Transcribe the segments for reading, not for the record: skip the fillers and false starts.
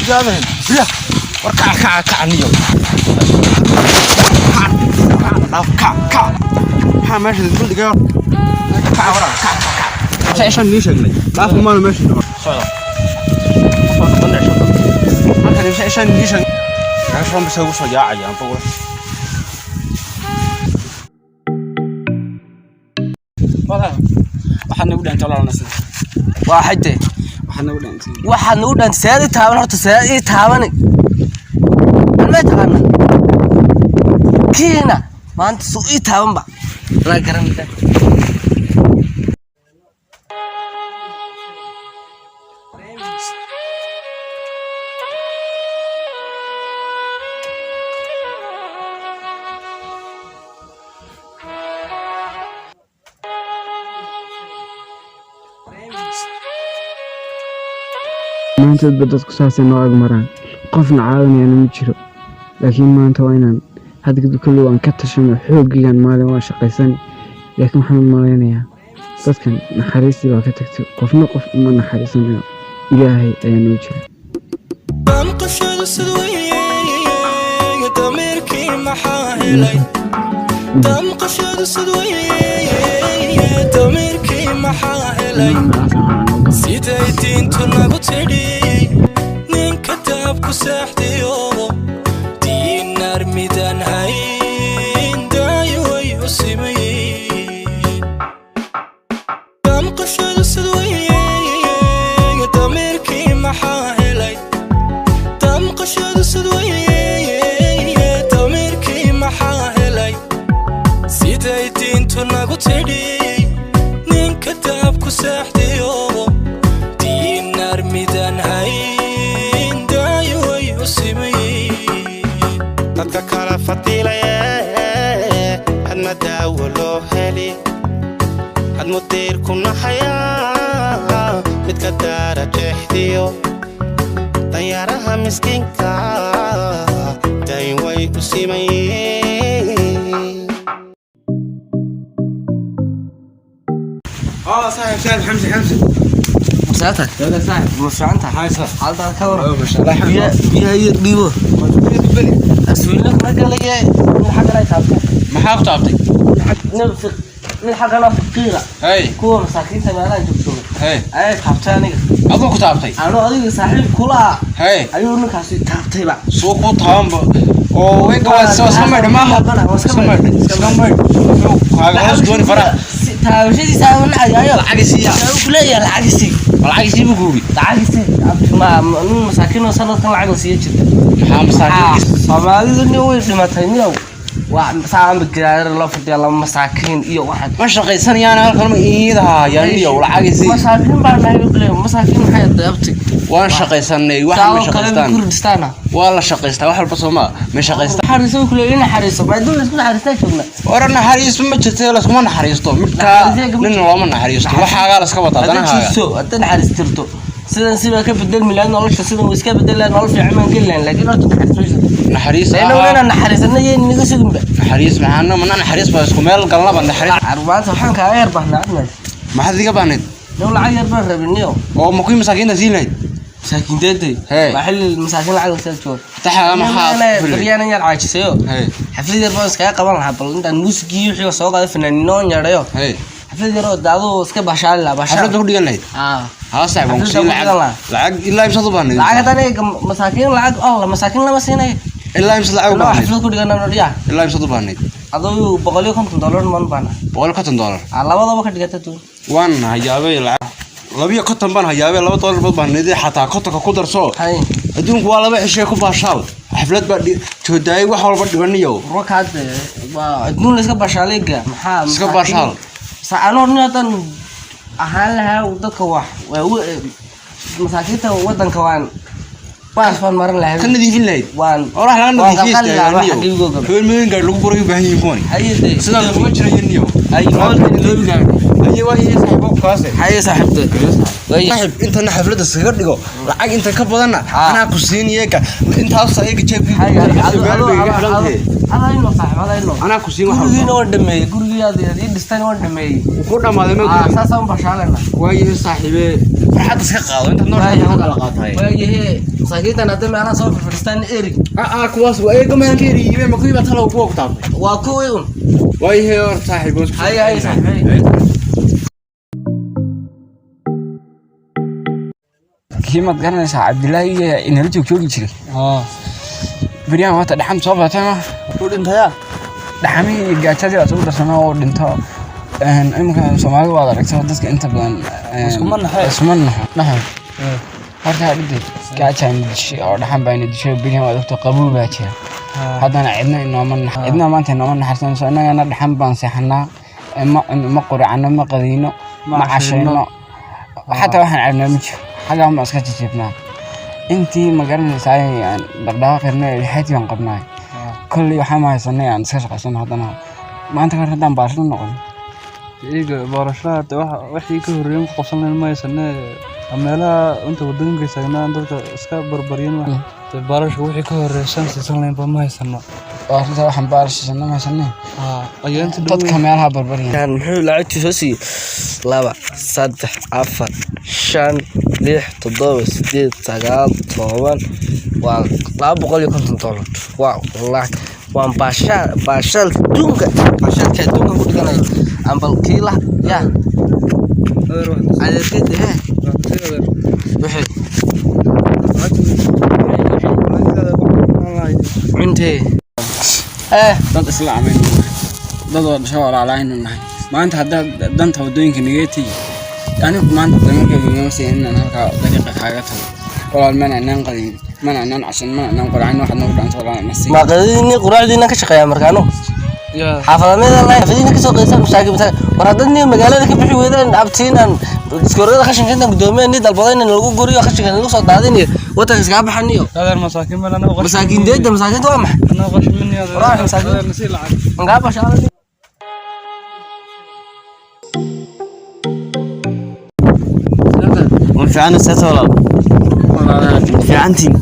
جامد يا وركع كعنيو كع ها ماشي تقول دقيقة كع ورا كع عشان ليش أجلي لا في ماله ماشي صار ما كان يمشي عشان ليش عشان بيسوي صجاع يعني فوق waxaan ugu dhaantay walaal nasir waa xajte waxaan ugu dhaantay saadi taaban horta saadi taabani ma taabana kiina maanta soo ii taaban ba la garanayda maanta dadku saasay noo agmaraan qofna caawinayana ma jiro laakiin maanta waa inaan hadda kulli waan ka tashano xooggigan maalin waa shaqaysan laakiin waxaan u malaynayaa dadkan naxariistii baa ka tagtay qofna qof uma naxariisanayo ilaahay ayaa noo jira سيدايتين تنابو تدي نين كتاب كساحتيو دين نار ميدان هاين دايو يوسيمي دام قشاد السدوية داميركي محاهلي دام قشاد السدوية داميركي محاهلي سيدايتين تنابو تدي نين كتاب كساحتيو dadka kala fadilaya had ma daawo loo heli had mudiir ku naxaya midka daara jeexdiyo danyaraha miskiinka dayn way u simayeen صاحب حمزة ساعتك يلا صاحب مش عنتها هاي صاحب حالتها كورة ما شاء الله بيها يقليبه أسوي لك ما قال لي من حق لا يتعبك ما حاف تعبتي نفق من حق أنا فقيرة هاي كون مساكين تبعنا جبتوه هاي أي تعبتني أظن كنت تعبتي أنا أدي صاحب كلها هاي أيوة إنك عشان تعبتي بقى سوق طعام وين قاعد سمر ما سمر هذا دون فرح تعبشي ساونا أيوة العكسي كلها يا العكسي العكسي بقولي العكسي ما مساكين وصلنا كل العكسي جدا مساكين صومالي إنه وين تيمية وساعة بكرة الله فدي الله مساكين إيوه واحد ما شقيسان يعني هالكلام إيدها يعني والعكسي مساكين بعد ما يقولون مساكين حياة ضيابتك وأنا شقيساني واحد مش شقيستان كردستان والله شقيستا واحد بس ما مش شقيستا حريصوا كلنا حريصوا بعد دول نسكت حريصنا شغلنا ورنا حريص ما جتة ولا سكمان حريصته مركا لأنه لا من حريصته وحاجة على سكبة أنا هذا شو أنت حريص ترتو سيدنا سيبا كيف بدل مليان والله سيدنا ويسكا بدل لأن والله في عمان كلنا لكن أنت حريص نحريص لأنه وين نحريص أنا جاي نقص جنبه نحريص معنا من أنا حريص بس كمال قلنا بنحريص أربعة صحن كأير بحنا عندنا ما حد يجيب عنيد لو العير برا بالنيو أو مقيم مساكين نزيلين مساكين تدي محل المساكين العادة سالتور تحا ما حد بريانا يا العاجز سيو حفلة الباص كأي قبل حبل أنت الموسيقى يحيى سوق هذا فنانين يريو حفلة يرو دادو سك باشال لا باشال حفلة تقول لي ها صعب ممكن لعق إلا يمسط باني لعق تاني مساكين لعق الله مساكين لا مسينا إلا يمسط لعق باني حفلة تقول لنا نريا إلا يمسط باني أدو بقولي $50 من بانا بقول $50 على وضع وقت جت تو وان هيجابي لعق لبيه كتن بان هيجابي $2 بان ندي حتى كتك كودر صو أدون قوالة بحشة كوباشال حفلة بدي توداي وحول بدي بنيو ركعت أدون لسه باشاليك محا لسه باشال سأنا نياتن أهلها ودك واحد مساكين ودن كوان باس فان مرن لها كنا دي في الليل وان أروح لنا دي فيست يعني هو المين قال لهم بروي بهني يكوني هاي دي سلام ما تشري النيو هاي ما اللي قال هاي وهي صاحبك كاسة هاي صاحبته صاحب أنت أنا حفلة الصغير ديكو لعق أنت كبرنا أنا كوسين ياك أنت هاوس هيك تشوف هذا إنه صاحب هذا إنه أنا كوسين واحد كورجي نود دمي كورجي هذا دستان نود دمي وكنا ما دمي أساسا بشالنا وهي صاحبه فرحت اسكا انت نور kala qaatay waayahay masaakiintan hadda meelaha soo fadhiistaan erig kuwaas waa eego maan keeri yime ma kuiba talo ku ogtaa waa kuwii un waayahay or saaxiibos hay saaxiibay kiimad garanaysa Cabdilaahi inala joogi jiray bariyan wata dhaxam soo batay ma u dhintaya dhaxamii gaajadii soo darsanaa oo dhinto imka Soomaalidu waa aragtay dadka inta badan isma naxay horta dhintay gaajaan dishay oo dhaxam baan dishay bariyan waa dadka qabow baa jira haddana cidna maanta nooma naxarsan soo inaga dhaxam baan seexnaa ma quracno ma qadiino ma cashayno حتى واحد عرفنا مش حاجة ما أسكت شفناها أنتي ما قررنا ساي يعني دقدقة قرنا لحياتي وانقبناها كل يوم ما يصنع يعني سكش عشان هذانا ما أنت قررت دام بارشلونة نقول إيه بارشلونة وحي كهرين قصنا ما يصنع أما لا أنت ودين قيسنا أنت سكاب بربرين واحد بارش وحي كهرين شمس يصنع ما يصنع بارشلونة واحد بارشلونة ما يصنع أنت ضد كمالها بربرين كان محل لعبت شوسي لابا صدح عفر شان ليح تضوي سديد سقال طوال ولعب بقول يكون تنطلع واو والله وان باشال دونك باشال كدونك قلت أنا عم بالكيلة يا على كده ها وحي انتي dad islaameen dad wada shaqaalaynayna maanta hadda danta wadooyinka nigeeti anigu maanta dhanka ma seenin halka dariiqa kaaga tago walaal manaan qadin manaan cashan manaan quraan waxa noo dhanto walaal nasi ma qadini quraacdiina ka shaqeeya markaano xaafadamada la fadina ka soo qeysan mashaakibta war hadani magaalada ka bixi weedaan abtiinan iskoorada qashinka inta gudoomiyaha dalbadayna lagu guriyo qashinka lagu soo daadinayo wadanka iska baxaniyo هذا المساكين ولا أنا مساكين ديد مساكين waa maxay أنا غش مني هذا مساكين نسيل عاد ngaba shaqada وفي عنا سياسة ولا في عنتي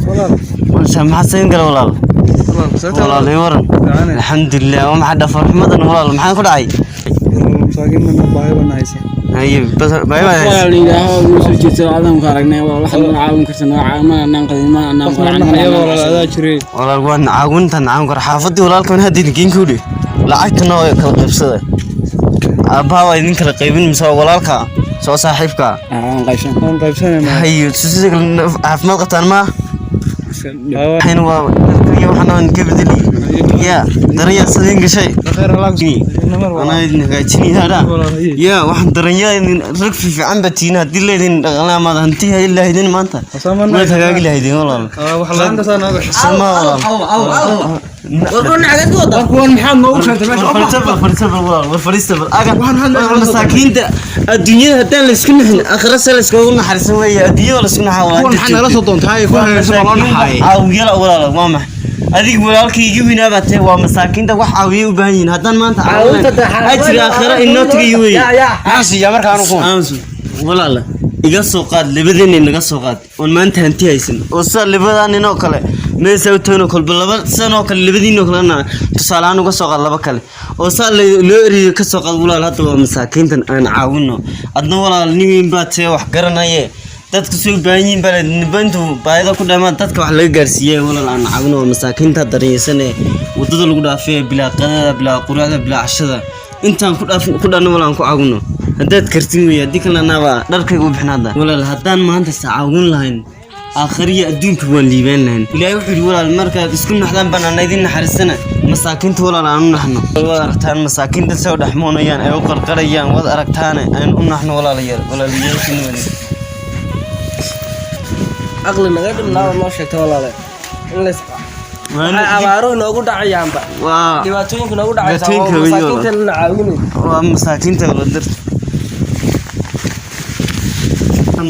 وسامح حسين قال ولا لي ورن الحمد لله وما حد فرح مدن ولا ما حد كدعي مساكين من باي ونايسة هاي بس باي walaal ilaahay uu soo jeesto aadan ka aragnay waxa la caawin karsan ma naan qadin ma naan quraan ولا هذا شري ولا الوان عاونت عاون كر حافظي ولا كان هدي كين كودي لعقتنا كلا قبسده ابها idin kala qaybin mise walaalka soo saaxiibka هم قيبسنا hayo sidii caafimaad qabtaan ma حين waxaan gabadhii ya daraya sideen gashay خير الله أنا نقاشني هذا يا واحد درنيا رك في عم بتينا دليلين أنا ما هنتيها إلا هيدين ما أنت ما تلاقي له هيدين والله وحلا عند سنة سما والله warqon xagad wada kuwan maxaa noogu sheegtay meesha فرسبر والله والفريستبر أجا مساكين ده الدنيا هتان لسكنهن آخر سنة لسكون حرسنا ويا الدنيا ولا سكنها kuwan maxaa nala soo doontaa kuwan heesaba loo dhaxay أو يلا ولا ماما أديك walaalkii igu winaabatay waa masaakiinta wax caawiyo u baahan yihiin haddaan maanta ajri aakhira inoo tagay weey aasiya markaan ku walaal iga soo qaad labadeen naga soo qaad oo maanta hanti haysan oo saa labadan inoo kale meesha u toona kolba laba sano kale labadiin oo kale tusaalaan uga soo qaad laba kale oo saa loo eriyo ka soo qaad walaal hadda waa masaakiintan aan caawino adna walaal nin baatay wax garanayay dadka soo baahin balad nibantu baayada ku dhamaan dadka wax laga gaarsiiyay walaal aan caawino masaakiinta daryeesan wadada lagu dhaafay bilaa qadada bilaa quraada bilaa cashada intaan ku dhaafno walaal aan ku caawino haddaad kartin weey hadii kala naaba dharkayga u bixnaada walaal haddaan maanta saacawin lahayn aakhiriya adduunka waan liibaan lahayn ilaahay wuxuu walaal markaad isku naxdaan banaan idin naxariisana masaakiinta walaal aan u naxno walaal aragtaan masaakiinta soo dhaxmoonayaan ay u qarqarayaan wad aragtaan aan u naxno walaalayaal aqli naga dhimnaa noo sheegtay walaale in la isqa abaaro noogu dhacayaanba waa dhibaatooyinka noogu dhacaysa masaakiinta la caawinay waa masaakiinta wala dir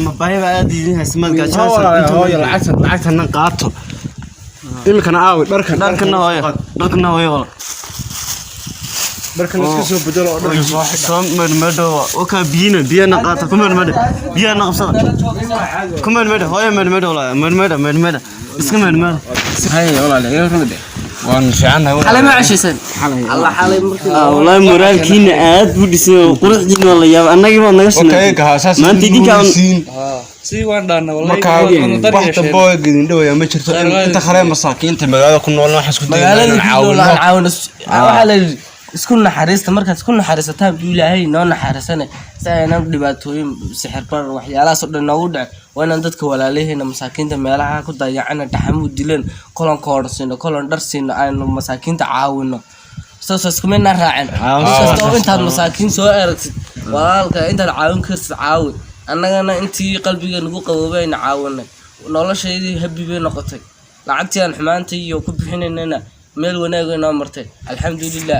ma baayba aadin hasmad gaashan hooyo lacagtan qaato ilkana aawi dharkana hooyo wala dharkan iska soo bedelo oo dharka soo xidha soo marmado oo ka biyana qaata kuma marmado biyana qabsada kuma marmado hooyo marmado wala marmado iska marmado hay walaal iga rumade waan fiicanahay xalay ma cashaysan Allah xalay markii wallahi moraalkiina aad buu dhisay quruxdiina wala yaab annagii ma naga sinay maanta idinka سي وان دانا والله marka wax dambo gidin dhaw ma jirto inta kale masaakiinta magaalada ku nool waxa isku magaalada caawin waxa la isku naxariista markaad isku naxariisataan bii ilaahay noo naxariisana saayna dhibaatooyin sixir bar waxyaalaha soo dhan ugu dhac waana dadka walaalaheena masaakiinta meelaha ku dayacana taxamud dileen kolon koorsiino kolon darsiino aynu masaakiinta caawino isku mid raacin intaad masaakiin soo aragtid walaalka intaad caawin kartid caawin annagana intii qalbiga nagu qaboobayna caawinay nolosheedii habi bay noqotay lacagtii aan xumaantay iyo ku bixinayna meel wanaag inoo martay alxamdulillah